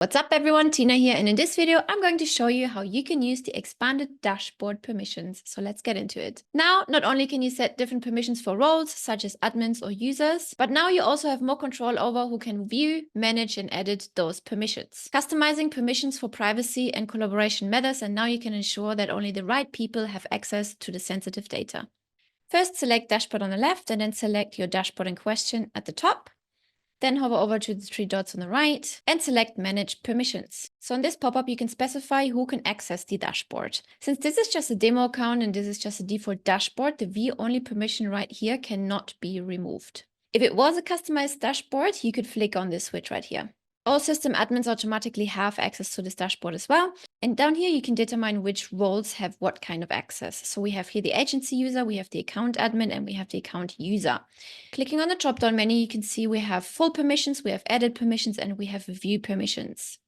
What's up everyone, Tina here, and in this video I'm going to show you how you can use the expanded dashboard permissions. So let's get into it. Now, not only can you set different permissions for roles such as admins or users, but now you also have more control over who can view, manage and edit those permissions. Customizing permissions for privacy and collaboration matters, and now you can ensure that only the right people have access to the sensitive data. First, select dashboard on the left and then select your dashboard in question at the top. Then hover over to the three dots on the right and select Manage Permissions. So in this pop-up, you can specify who can access the dashboard. Since this is just a demo account and this is just a default dashboard, the view-only permission right here cannot be removed. If it was a customized dashboard, you could flick on this switch right here. All system admins automatically have access to this dashboard as well. And down here, you can determine which roles have what kind of access. So we have here the agency user, we have the account admin, and we have the account user. Clicking on the drop-down menu, you can see we have full permissions, we have edit permissions, and we have view permissions.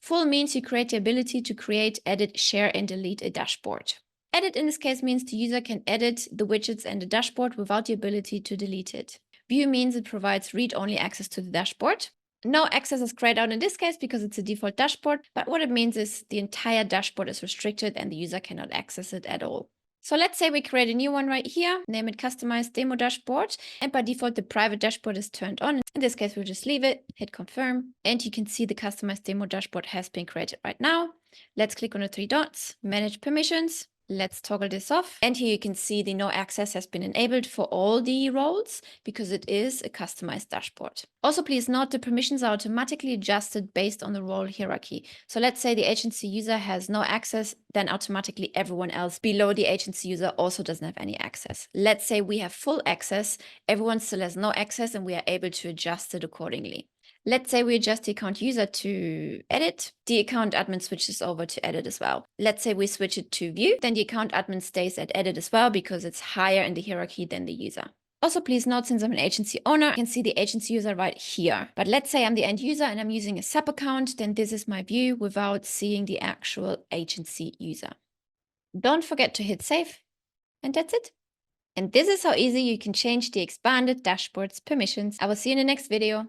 Full means you create the ability to create, edit, share, and delete a dashboard. Edit in this case means the user can edit the widgets and the dashboard without the ability to delete it. View means it provides read-only access to the dashboard. No access is grayed out in this case because it's a default dashboard, but what it means is the entire dashboard is restricted and the user cannot access it at all. So let's say we create a new one right here, name it Customized Demo Dashboard, and by default the private dashboard is turned on. In this case, we'll just leave it, hit confirm, and you can see the Customized Demo Dashboard has been created right now. Let's click on the three dots, Manage Permissions. Let's toggle this off. And here you can see the no access has been enabled for all the roles because it is a customized dashboard. Also, please note the permissions are automatically adjusted based on the role hierarchy. So let's say the agency user has no access, then automatically everyone else below the agency user also doesn't have any access. Let's say we have full access, everyone still has no access, and we are able to adjust it accordingly. Let's say we adjust the account user to edit, the account admin switches over to edit as well. Let's say we switch it to view, then the account admin stays at edit as well because it's higher in the hierarchy than the user. Also, please note, since I'm an agency owner, I can see the agency user right here. But let's say I'm the end user and I'm using a sub account, then this is my view without seeing the actual agency user. Don't forget to hit save, and that's it. And this is how easy you can change the expanded dashboard's permissions. I will see you in the next video.